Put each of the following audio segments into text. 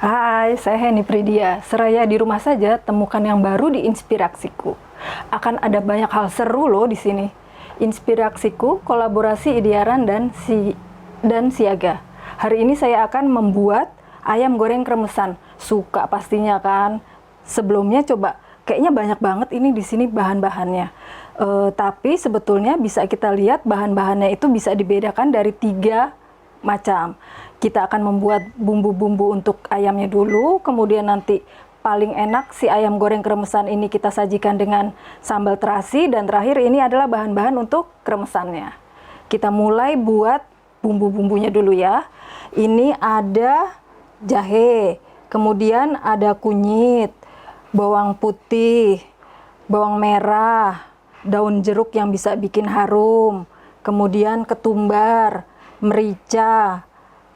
Hai, saya Heni Pridia. Seraya di rumah saja, temukan yang baru di Inspiraksiku. Akan ada banyak hal seru loh di sini. Inspiraksiku, kolaborasi Idiaran dan Siaga. Hari ini saya akan membuat ayam goreng kremesan. Suka pastinya kan? Sebelumnya coba, kayaknya banyak banget ini di sini bahan-bahannya. Tapi sebetulnya bisa kita lihat bahan-bahannya itu bisa dibedakan dari 3 macam. Kita akan membuat bumbu-bumbu untuk ayamnya dulu, kemudian nanti paling enak si ayam goreng kremesan ini kita sajikan dengan sambal terasi, dan terakhir ini adalah bahan-bahan untuk kremesannya. Kita mulai buat bumbu-bumbunya dulu ya. Ini ada jahe, kemudian ada kunyit, bawang putih, bawang merah, daun jeruk yang bisa bikin harum, kemudian ketumbar, merica,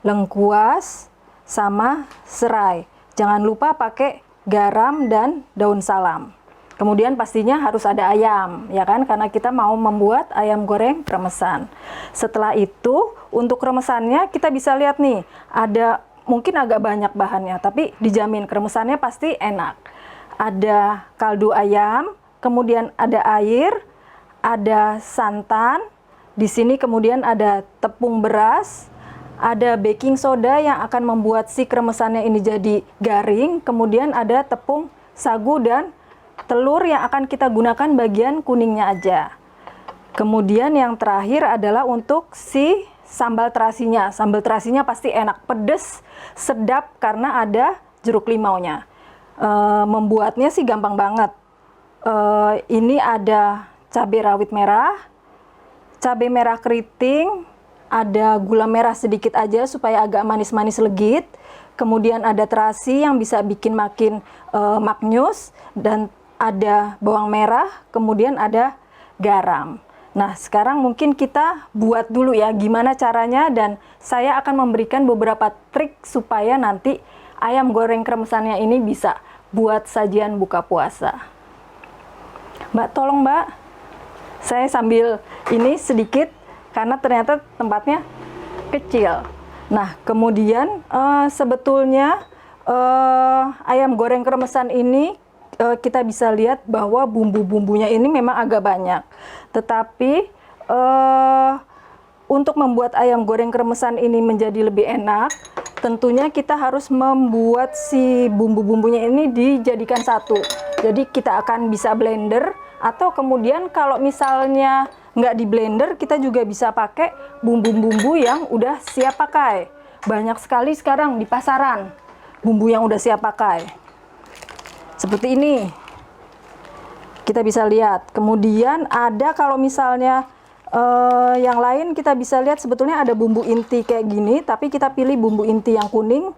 lengkuas, sama serai. Jangan lupa pakai garam dan daun salam. Kemudian pastinya harus ada ayam, ya kan? Karena kita mau membuat ayam goreng kremesan. Setelah itu, untuk kremesannya kita bisa lihat nih, ada mungkin agak banyak bahannya, tapi dijamin kremesannya pasti enak. Ada kaldu ayam, kemudian ada air, ada santan, di sini kemudian ada tepung beras, ada baking soda yang akan membuat si kremesannya ini jadi garing, kemudian ada tepung sagu dan telur yang akan kita gunakan bagian kuningnya aja. Kemudian yang terakhir adalah untuk si sambal terasinya. Sambal terasinya pasti enak, pedes, sedap karena ada jeruk limaunya. Membuatnya sih gampang banget. Ini ada cabai rawit merah, cabai merah keriting, ada gula merah sedikit aja supaya agak manis-manis legit. Kemudian ada terasi yang bisa bikin makin maknyus, dan ada bawang merah, kemudian ada garam. Nah, sekarang mungkin kita buat dulu ya gimana caranya, dan saya akan memberikan beberapa trik supaya nanti ayam goreng kremesannya ini bisa buat sajian buka puasa. Mbak, tolong Mbak, saya sambil ini sedikit karena ternyata tempatnya kecil. Nah, kemudian sebetulnya ayam goreng kremesan ini kita bisa lihat bahwa bumbu-bumbunya ini memang agak banyak. Tetapi untuk membuat ayam goreng kremesan ini menjadi lebih enak, tentunya kita harus membuat si bumbu-bumbunya ini dijadikan satu. Jadi kita akan bisa blender, atau kemudian kalau misalnya nggak di blender, kita juga bisa pakai bumbu-bumbu yang udah siap pakai. Banyak sekali sekarang di pasaran bumbu yang udah siap pakai. Seperti ini. Kita bisa lihat. Kemudian ada kalau misalnya yang lain kita bisa lihat sebetulnya ada bumbu inti kayak gini, tapi kita pilih bumbu inti yang kuning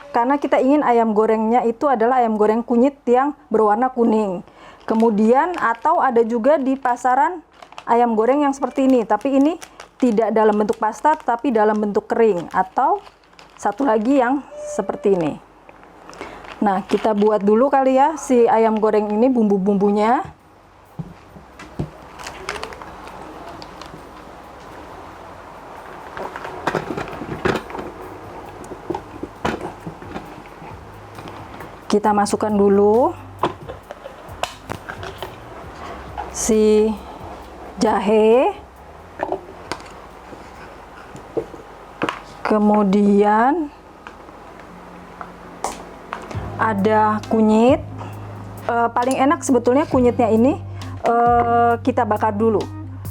karena kita ingin ayam gorengnya itu adalah ayam goreng kunyit yang berwarna kuning. Kemudian atau ada juga di pasaran ayam goreng yang seperti ini, tapi ini tidak dalam bentuk pasta tapi dalam bentuk kering, atau satu lagi yang seperti ini. Nah, kita buat dulu kali ya si ayam goreng ini bumbu-bumbunya. Kita masukkan dulu si jahe, kemudian ada kunyit. Paling enak sebetulnya kunyitnya ini kita bakar dulu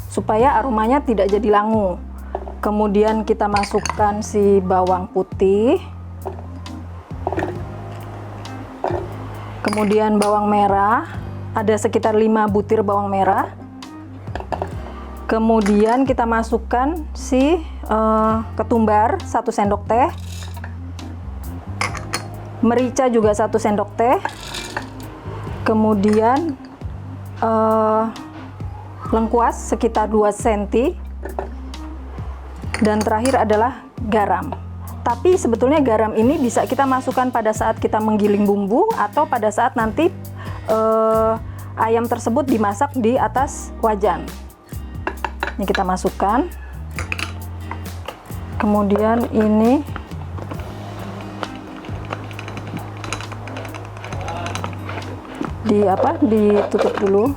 supaya aromanya tidak jadi langu. Kemudian kita masukkan si bawang putih, kemudian bawang merah, ada sekitar 5 butir bawang merah. Kemudian kita masukkan si ketumbar 1 sendok teh, merica juga 1 sendok teh, kemudian lengkuas sekitar 2 cm, dan terakhir adalah garam. Tapi sebetulnya garam ini bisa kita masukkan pada saat kita menggiling bumbu, atau pada saat nanti ayam tersebut dimasak di atas wajan. Ini kita masukkan. Kemudian ini ditutup dulu.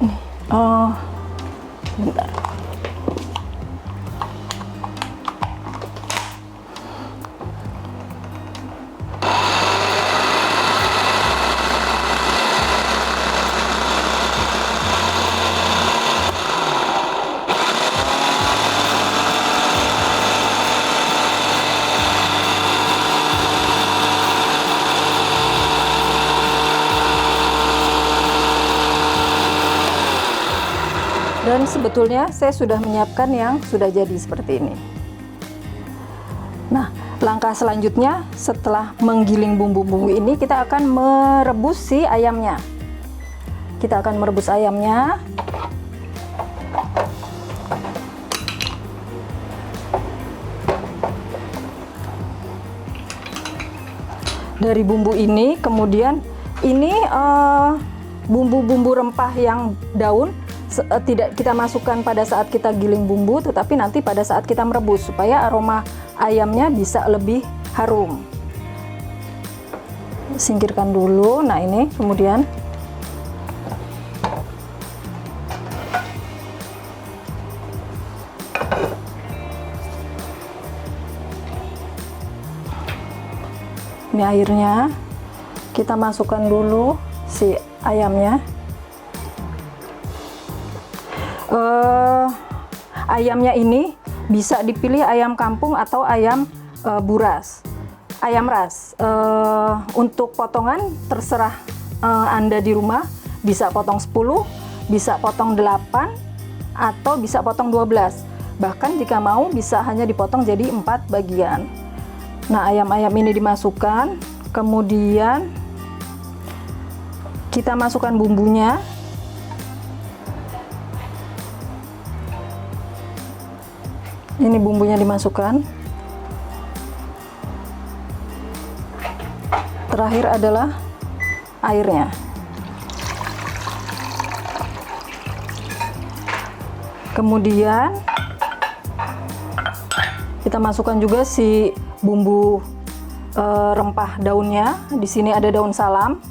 Ini, oh, bentar. Dan sebetulnya saya sudah menyiapkan yang sudah jadi seperti ini. Nah, langkah selanjutnya setelah menggiling bumbu-bumbu ini, kita akan merebus si ayamnya. Kita akan merebus ayamnya. Dari bumbu ini, kemudian ini bumbu-bumbu rempah yang daun tidak kita masukkan pada saat kita giling bumbu, tetapi nanti pada saat kita merebus supaya aroma ayamnya bisa lebih harum. Singkirkan dulu. Nah, ini kemudian ini airnya kita masukkan dulu si ayamnya. Ayamnya ini bisa dipilih ayam kampung atau ayam buras, ayam ras. Untuk potongan terserah Anda di rumah, bisa potong 10, bisa potong 8, atau bisa potong 12. Bahkan jika mau bisa hanya dipotong jadi 4 bagian. Nah, ayam-ayam ini dimasukkan, kemudian kita masukkan bumbunya. Ini bumbunya dimasukkan. Terakhir adalah airnya. Kemudian kita masukkan juga si bumbu rempah daunnya. Di sini ada daun salam.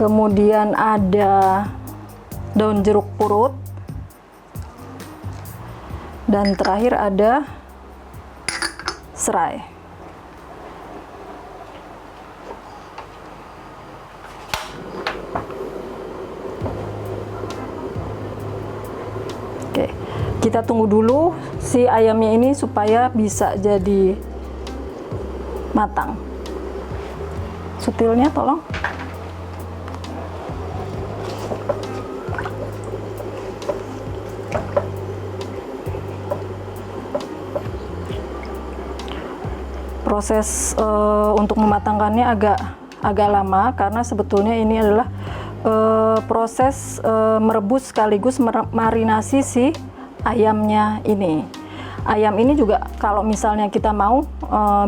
Kemudian ada daun jeruk purut. Dan terakhir ada serai. Oke, kita tunggu dulu si ayamnya ini supaya bisa jadi matang. Sutilnya tolong. Proses untuk mematangkannya agak lama karena sebetulnya ini adalah proses merebus sekaligus marinasi si ayamnya ini. Ayam ini juga kalau misalnya kita mau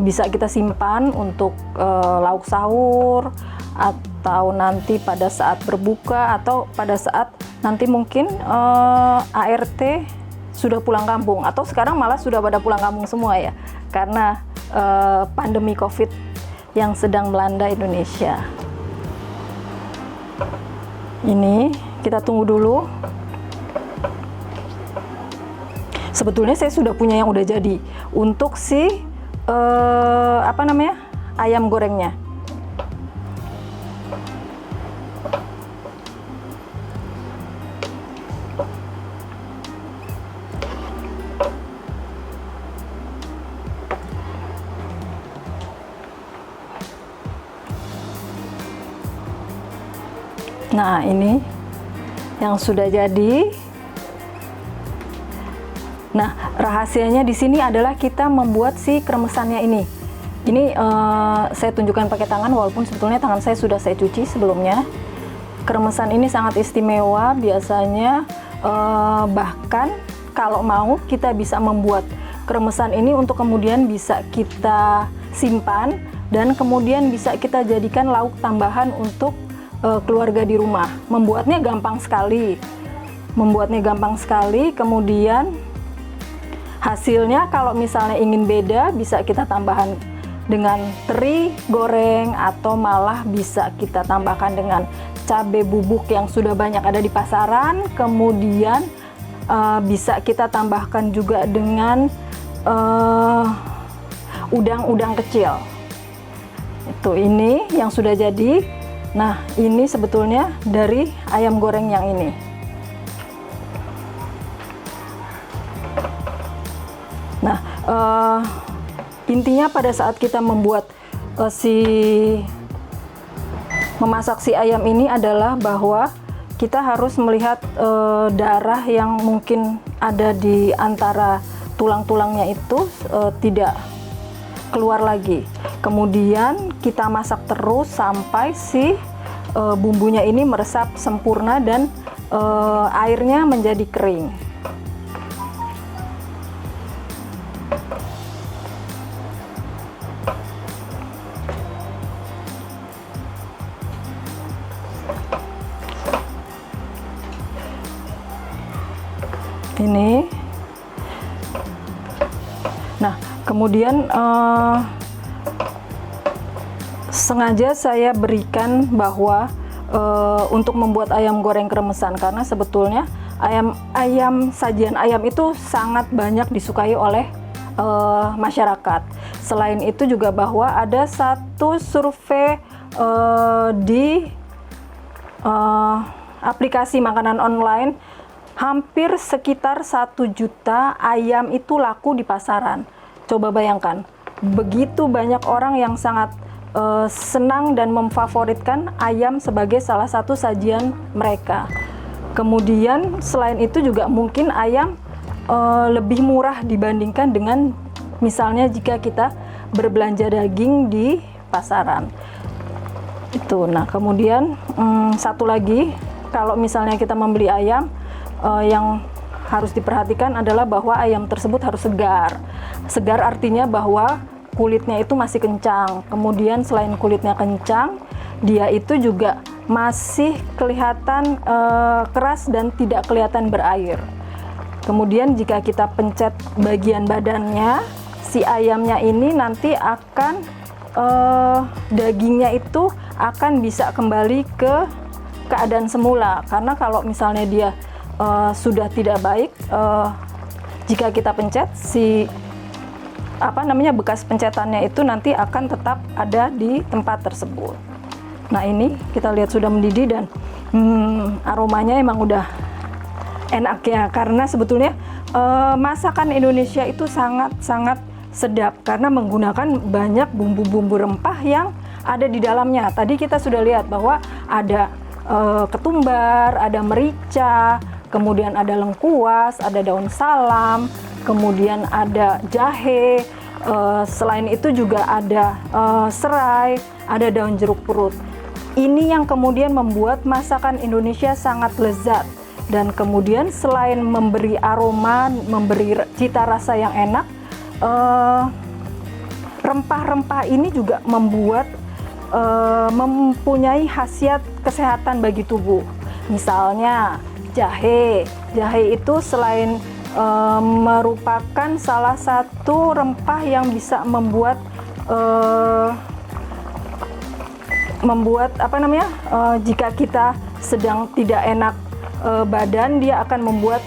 bisa kita simpan untuk lauk sahur, atau nanti pada saat berbuka, atau pada saat nanti mungkin ART sudah pulang kampung, atau sekarang malah sudah pada pulang kampung semua ya, karena pandemi COVID yang sedang melanda Indonesia. Ini kita tunggu dulu. Sebetulnya saya sudah punya yang udah jadi untuk si ayam gorengnya. Nah, ini yang sudah jadi. Nah, rahasianya di sini adalah kita membuat si kremesannya ini. Ini saya tunjukkan pakai tangan, walaupun sebetulnya tangan saya sudah saya cuci sebelumnya. Kremesan ini sangat istimewa. Biasanya bahkan kalau mau kita bisa membuat kremesan ini untuk kemudian bisa kita simpan dan kemudian bisa kita jadikan lauk tambahan untuk keluarga di rumah. Membuatnya gampang sekali. Kemudian hasilnya kalau misalnya ingin beda bisa kita dengan teri goreng, atau malah bisa kita tambahkan dengan cabai bubuk yang sudah banyak ada di pasaran. Kemudian bisa kita tambahkan juga dengan udang-udang kecil. Itu ini yang sudah jadi. Nah, ini sebetulnya dari ayam goreng yang ini. Nah, intinya pada saat kita membuat memasak si ayam ini adalah bahwa kita harus melihat darah yang mungkin ada di antara tulang-tulangnya itu tidak keluar lagi. Kemudian kita masak terus sampai si bumbunya ini meresap sempurna dan airnya menjadi kering. Ini. Nah, kemudian sengaja saya berikan bahwa untuk membuat ayam goreng kremesan, karena sebetulnya sajian ayam itu sangat banyak disukai oleh masyarakat. Selain itu juga bahwa ada satu survei di aplikasi makanan online, hampir sekitar 1 juta ayam itu laku di pasaran. Coba bayangkan, begitu banyak orang yang sangat senang dan memfavoritkan ayam sebagai salah satu sajian mereka. Kemudian selain itu juga mungkin ayam lebih murah dibandingkan dengan misalnya jika kita berbelanja daging di pasaran. Itu. Nah, kemudian satu lagi, kalau misalnya kita membeli ayam, yang harus diperhatikan adalah bahwa ayam tersebut harus segar. Segar artinya bahwa kulitnya itu masih kencang. Kemudian selain kulitnya kencang, dia itu juga masih kelihatan keras dan tidak kelihatan berair. Kemudian jika kita pencet bagian badannya, si ayamnya ini nanti akan dagingnya itu akan bisa kembali ke keadaan semula. Karena kalau misalnya dia sudah tidak baik, jika kita pencet, bekas pencetannya itu nanti akan tetap ada di tempat tersebut. Nah, ini kita lihat sudah mendidih dan aromanya emang udah enak ya, karena sebetulnya masakan Indonesia itu sangat-sangat sedap karena menggunakan banyak bumbu-bumbu rempah yang ada di dalamnya. Tadi kita sudah lihat bahwa ada ketumbar, ada merica, kemudian ada lengkuas, ada daun salam, kemudian ada jahe, selain itu juga ada serai, ada daun jeruk purut. Ini yang kemudian membuat masakan Indonesia sangat lezat. Dan kemudian selain memberi aroma, memberi cita rasa yang enak, rempah-rempah ini juga mempunyai khasiat kesehatan bagi tubuh. Misalnya jahe itu selain merupakan salah satu rempah yang bisa membuat jika kita sedang tidak enak badan, dia akan membuat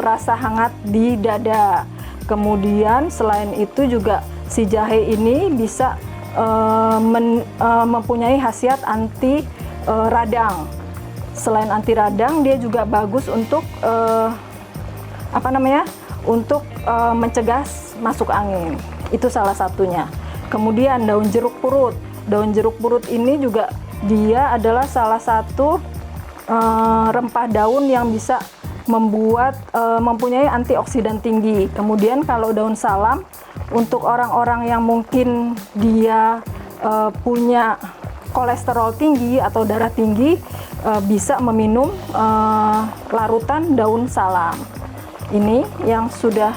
rasa hangat di dada. Kemudian selain itu juga si jahe ini bisa mempunyai khasiat anti radang. Selain anti radang, dia juga bagus untuk mencegah masuk angin. Itu salah satunya. Kemudian daun jeruk purut. Daun jeruk purut ini juga dia adalah salah satu rempah daun yang bisa mempunyai antioksidan tinggi. Kemudian kalau daun salam, untuk orang-orang yang mungkin dia punya kolesterol tinggi atau darah tinggi, bisa meminum larutan daun salam. Ini yang sudah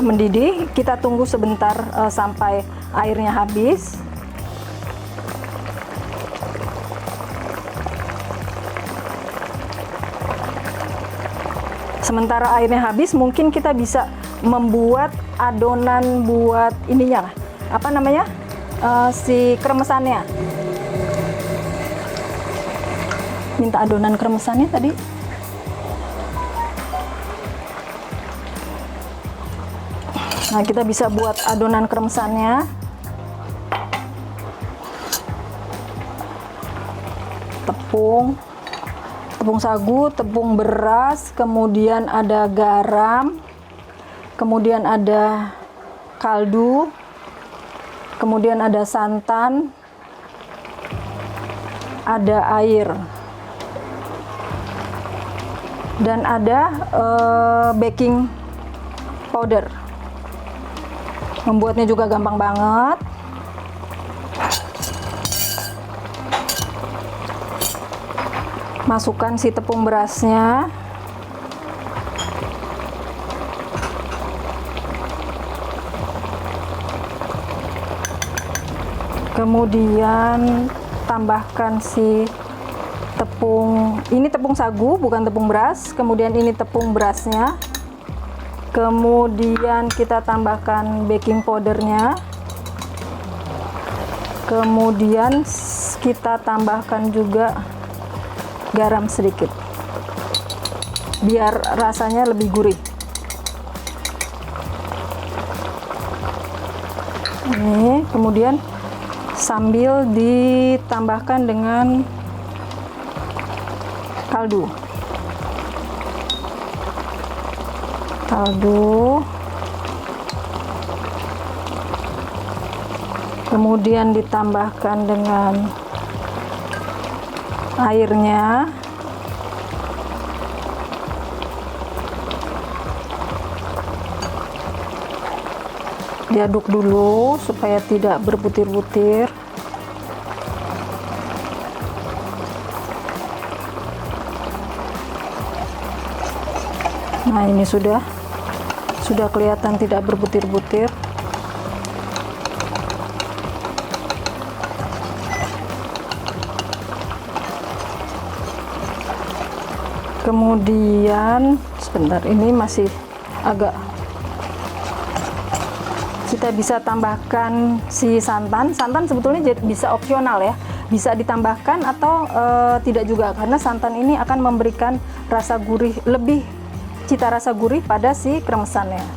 mendidih. Kita tunggu sebentar sampai airnya habis. Sementara airnya habis, mungkin kita bisa membuat adonan buat ininya, apa namanya, si kremesannya. Minta adonan kremesannya tadi. Nah, kita bisa buat adonan kremesannya. Tepung sagu, tepung beras, kemudian ada garam, kemudian ada kaldu, kemudian ada santan, ada air, dan ada baking powder. Membuatnya juga gampang banget. Masukkan si tepung berasnya. Kemudian tambahkan si tepung, ini tepung sagu bukan tepung beras, kemudian ini tepung berasnya. Kemudian kita tambahkan baking powdernya. Kemudian kita tambahkan juga garam sedikit biar rasanya lebih gurih. Ini kemudian sambil ditambahkan dengan kaldu. Kemudian ditambahkan dengan airnya. Diaduk dulu supaya tidak berbutir-butir. Nah, ini sudah kelihatan tidak berbutir-butir. Kemudian sebentar, ini masih agak, kita bisa tambahkan si santan. Santan sebetulnya bisa opsional ya, bisa ditambahkan atau tidak juga, karena santan ini akan memberikan rasa gurih, lebih cita rasa gurih pada si kremesannya.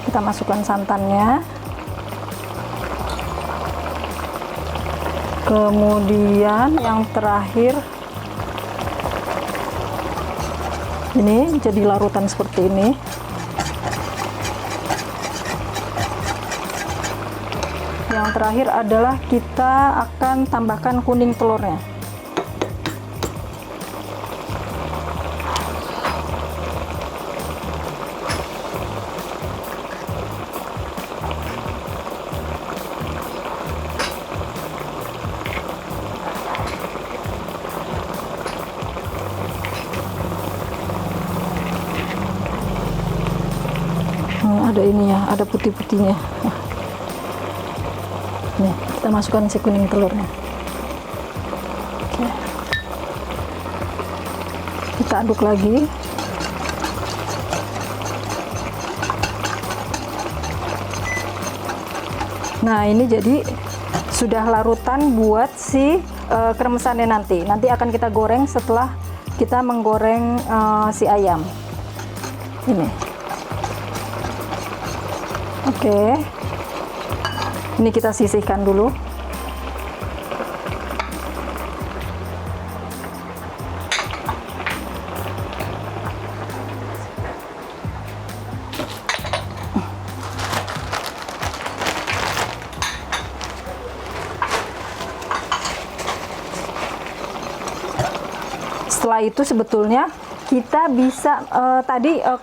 Kita masukkan santannya. Kemudian yang terakhir, ini jadi larutan seperti ini. Yang terakhir adalah kita akan tambahkan kuning telurnya. Ada ininya, ada putih-putihnya. Nih, kita masukkan si kuning telurnya. Oke. Kita aduk lagi. Nah, ini jadi sudah larutan buat si kremesannya nanti. Nanti akan kita goreng setelah kita menggoreng si ayam. Ini. Oke, ini kita sisihkan dulu. Setelah itu sebetulnya kita bisa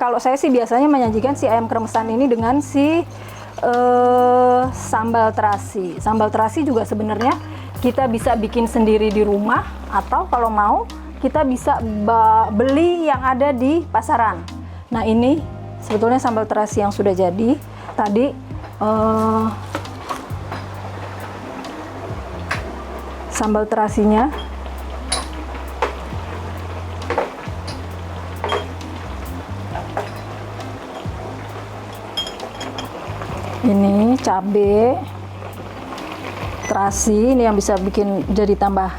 kalau saya sih biasanya menyajikan si ayam kremesan ini dengan si sambal terasi. Sambal terasi juga sebenarnya kita bisa bikin sendiri di rumah, atau kalau mau kita bisa beli yang ada di pasaran. Nah, ini sebetulnya sambal terasi yang sudah jadi. Tadi sambal terasinya cabai, terasi, ini yang bisa bikin jadi tambah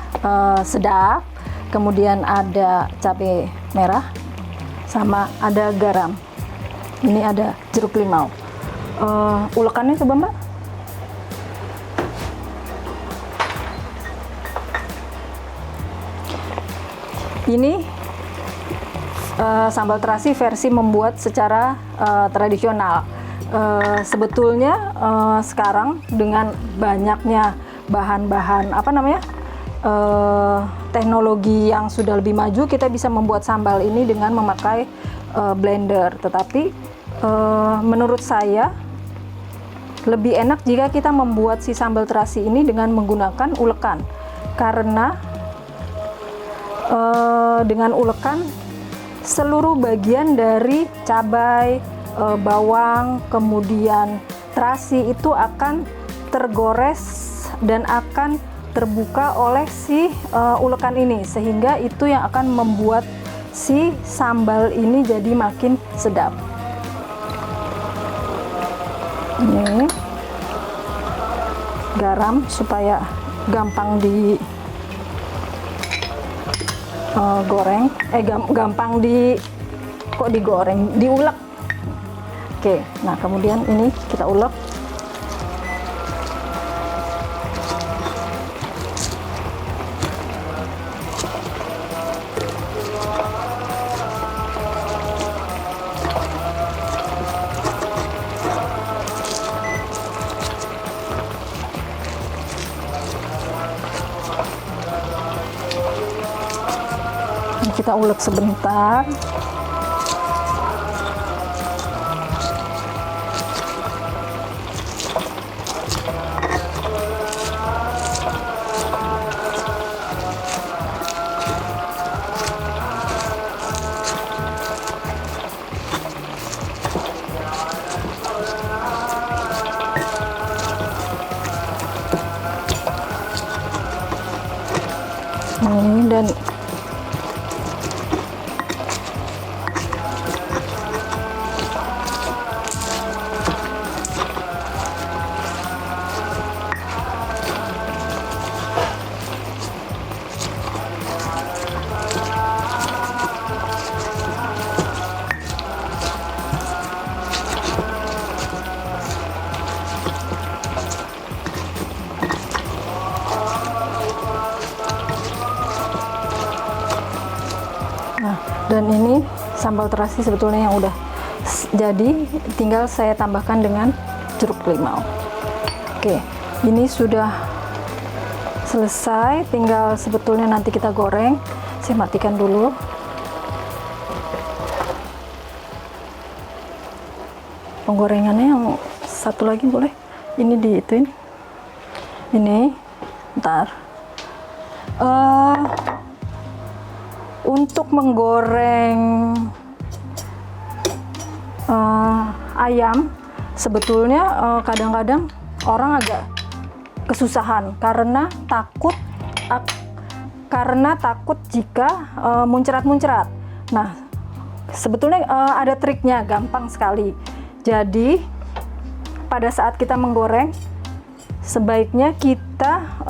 sedap. Kemudian ada cabai merah, sama ada garam. Ini ada jeruk limau. Ulekannya coba Mbak. Ini sambal terasi versi membuat secara tradisional. Sebetulnya sekarang dengan banyaknya bahan-bahan teknologi yang sudah lebih maju, kita bisa membuat sambal ini dengan memakai blender. Tetapi menurut saya lebih enak jika kita membuat si sambal terasi ini dengan menggunakan ulekan, karena dengan ulekan seluruh bagian dari cabai, bawang, kemudian terasi itu akan tergores dan akan terbuka oleh si ulekan ini, sehingga itu yang akan membuat si sambal ini jadi makin sedap. Ini garam supaya gampang di goreng, gampang digoreng, diulek. Oke, nah kemudian ini kita ulek. Kita ulek sebentar. Dan dan ini sambal terasi sebetulnya yang udah jadi, tinggal saya tambahkan dengan jeruk limau. Oke, ini sudah selesai, tinggal sebetulnya nanti kita goreng. Saya matikan dulu. Penggorengannya yang satu lagi boleh, ini diituin, ini bentar. Untuk menggoreng ayam sebetulnya kadang-kadang orang agak kesusahan karena takut jika muncrat-muncrat. Nah, sebetulnya ada triknya, gampang sekali. Jadi pada saat kita menggoreng, sebaiknya kita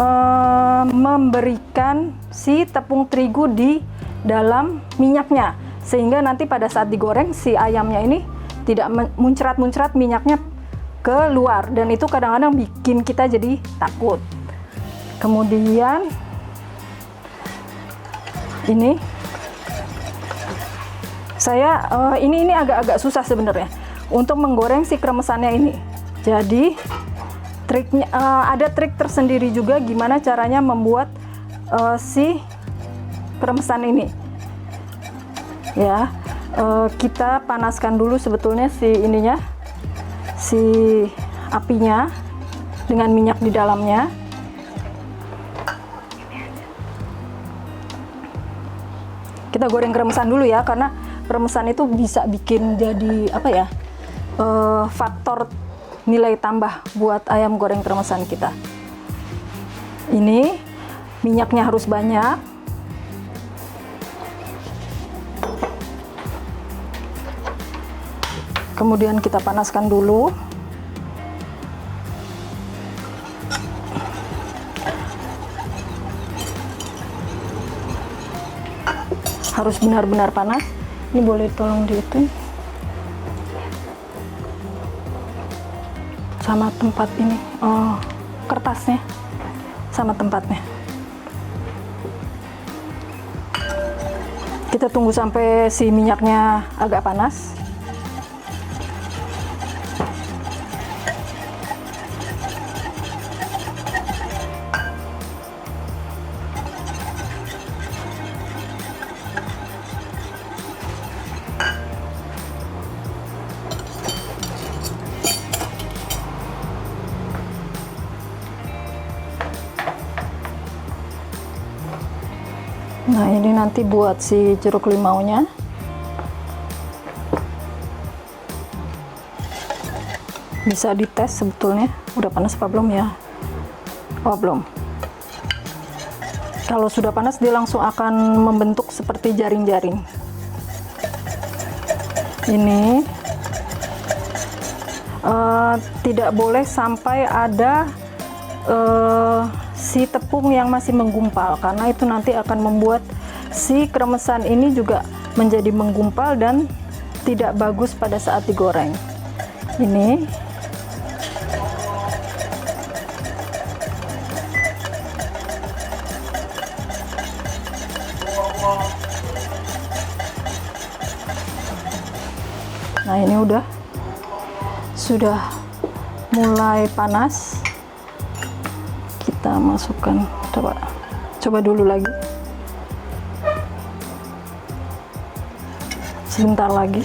memberikan si tepung terigu di dalam minyaknya, sehingga nanti pada saat digoreng si ayamnya ini tidak muncrat-muncrat minyaknya keluar, dan itu kadang-kadang bikin kita jadi takut. Kemudian ini saya ini agak-agak susah sebenarnya untuk menggoreng si kremesannya ini. Jadi triknya ada trik tersendiri juga gimana caranya membuat si kremesan ini. Ya, kita panaskan dulu sebetulnya si ininya, si apinya dengan minyak di dalamnya. Kita goreng kremesan dulu ya, karena kremesan itu bisa bikin jadi faktor nilai tambah buat ayam goreng kremesan kita. Ini minyaknya harus banyak. Kemudian kita panaskan dulu. harus benar-benar panas. Ini boleh tolong dihitung sama tempat ini, kertasnya sama tempatnya. Kita tunggu sampai si minyaknya agak panas. Nah, ini nanti buat si jeruk limaunya. Bisa dites sebetulnya, udah panas apa belum ya? Oh, belum. Kalau sudah panas, dia langsung akan membentuk seperti jaring-jaring. Ini tidak boleh sampai ada si tepung yang masih menggumpal, karena itu nanti akan membuat si kremesan ini juga menjadi menggumpal dan tidak bagus pada saat digoreng. Ini nah, ini sudah mulai panas. Kita masukkan, coba dulu lagi, sebentar lagi.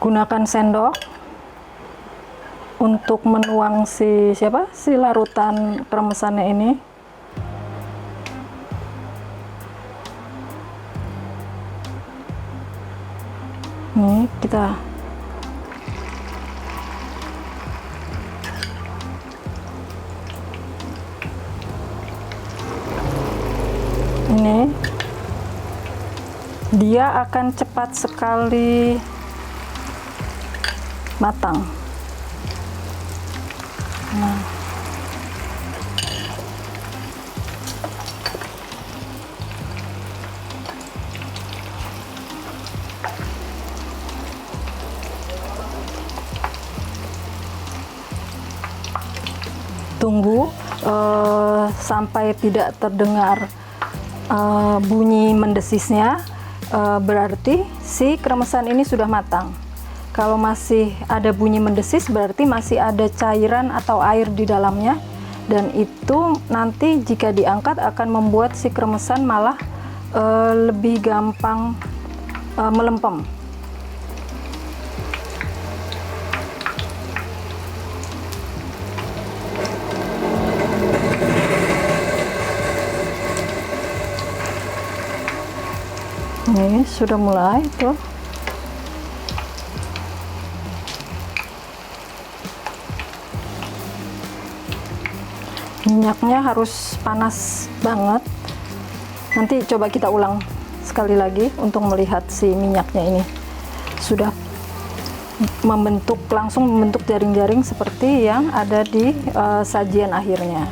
Gunakan sendok untuk menuang si larutan kremesannya ini. Nih, kita ini dia akan cepat sekali matang. Nah, tunggu sampai tidak terdengar bunyi mendesisnya, berarti si kremesan ini sudah matang. Kalau masih ada bunyi mendesis, berarti masih ada cairan atau air di dalamnya, dan itu nanti jika diangkat akan membuat si kremesan malah lebih gampang melempem. Ini sudah mulai tuh. Minyaknya harus panas banget. Nanti coba kita ulang sekali lagi untuk melihat si minyaknya ini sudah langsung membentuk jaring-jaring seperti yang ada di sajian akhirnya.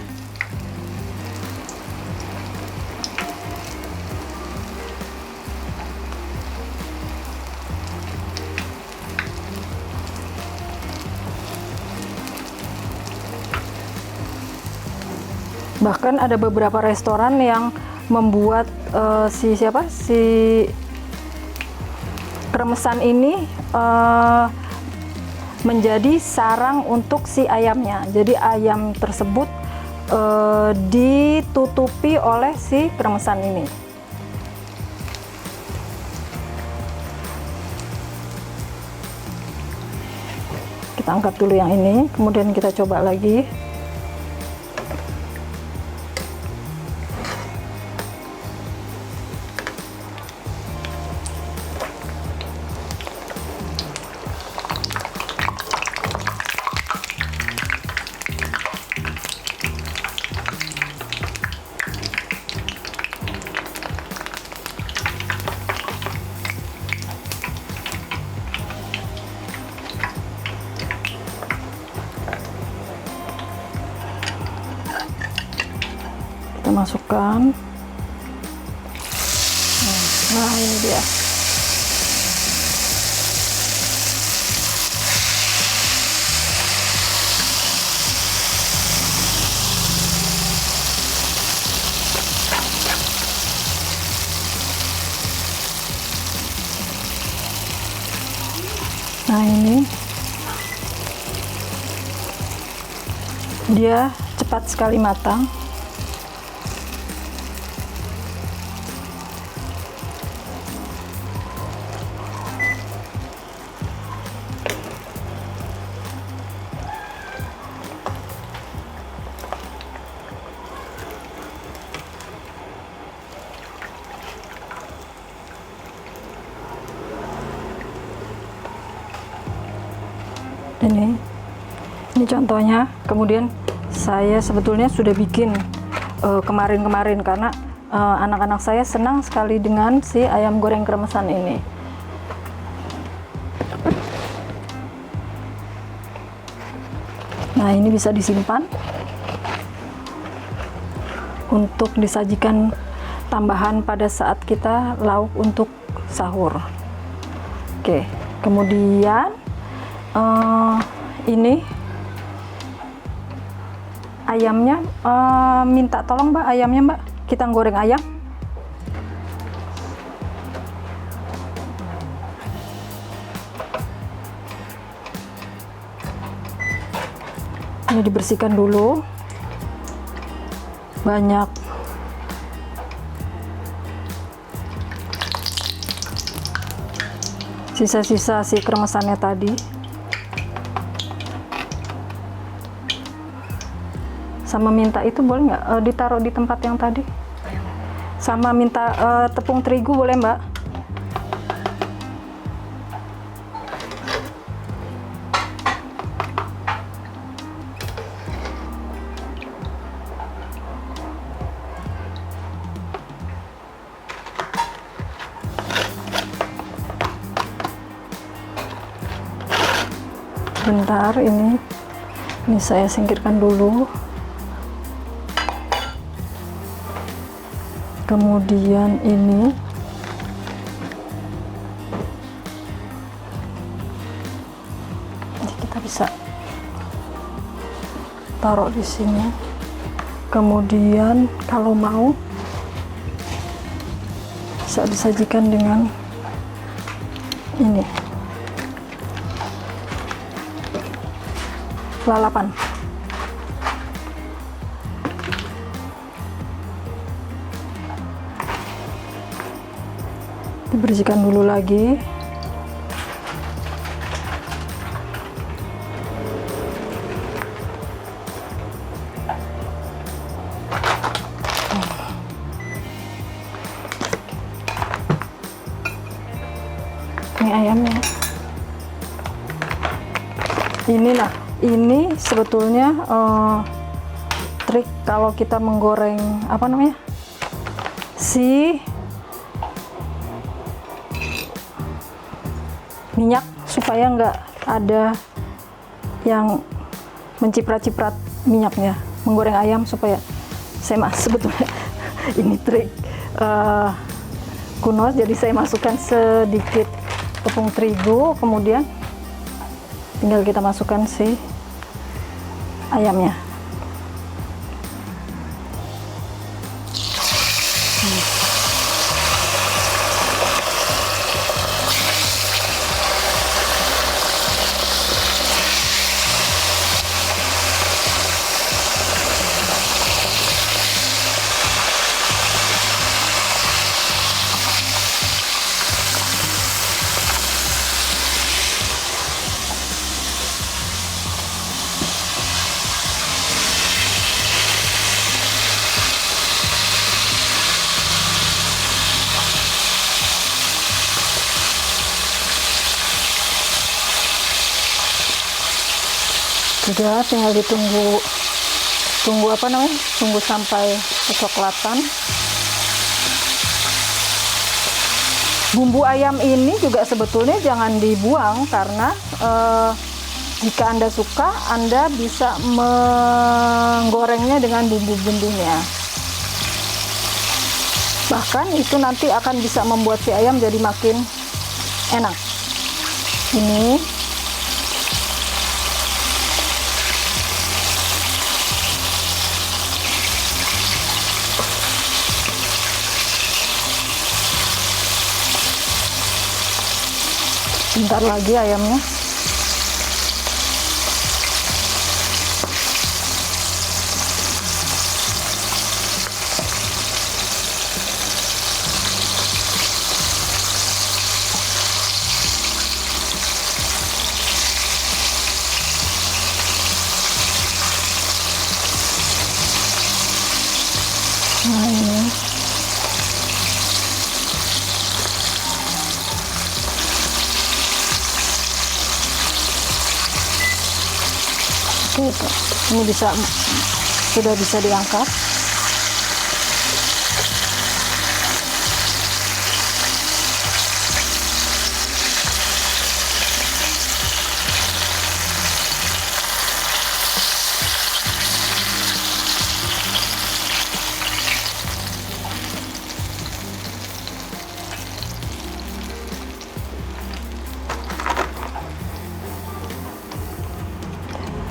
Bahkan ada beberapa restoran yang membuat si kremesan ini menjadi sarang untuk si ayamnya. Jadi ayam tersebut ditutupi oleh si kremesan ini. Kita angkat dulu yang ini, kemudian kita coba lagi. masukkan. Nah, ini dia. Nah, ini dia cepat sekali matang. Ini contohnya. Kemudian saya sebetulnya sudah bikin kemarin-kemarin karena anak-anak saya senang sekali dengan si ayam goreng kremesan ini. Nah, ini bisa disimpan untuk disajikan tambahan pada saat kita lauk untuk sahur. Oke, kemudian ini ayamnya, minta tolong Mbak, ayamnya Mbak, kita goreng ayam. Ini dibersihkan dulu, banyak sisa-sisa si kremesannya tadi. Sama minta itu boleh nggak ditaruh di tempat yang tadi? Sama minta tepung terigu boleh Mbak? Bentar, ini saya singkirkan dulu. Kemudian ini kita bisa taruh di sini. Kemudian kalau mau bisa disajikan dengan ini lalapan. Dibersihkan dulu lagi. Ini ayamnya. Inilah, ini sebetulnya trik kalau kita menggoreng apa namanya, si minyak, supaya nggak ada yang menciprat-ciprat minyaknya. Menggoreng ayam supaya sebetulnya ini trik kuno, jadi saya masukkan sedikit tepung terigu, kemudian tinggal kita masukkan si ayamnya. Sudah, tinggal tunggu apa namanya, tunggu sampai kecoklatan. Bumbu ayam ini juga sebetulnya jangan dibuang, karena jika Anda suka, Anda bisa menggorengnya dengan bumbu-bumbunya. Bahkan itu nanti akan bisa membuat si ayam jadi makin enak. Ini bentar lagi ayamnya. Nah ini oke, ini sudah bisa diangkat.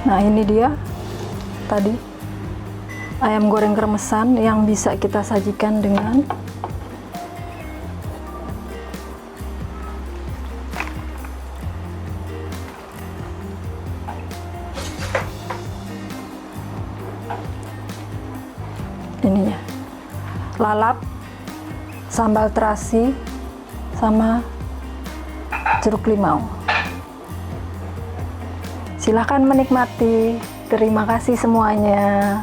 Nah ini dia tadi ayam goreng kremesan yang bisa kita sajikan dengan ininya, lalap, sambal terasi, sama jeruk limau. Silahkan menikmati. Terima kasih semuanya.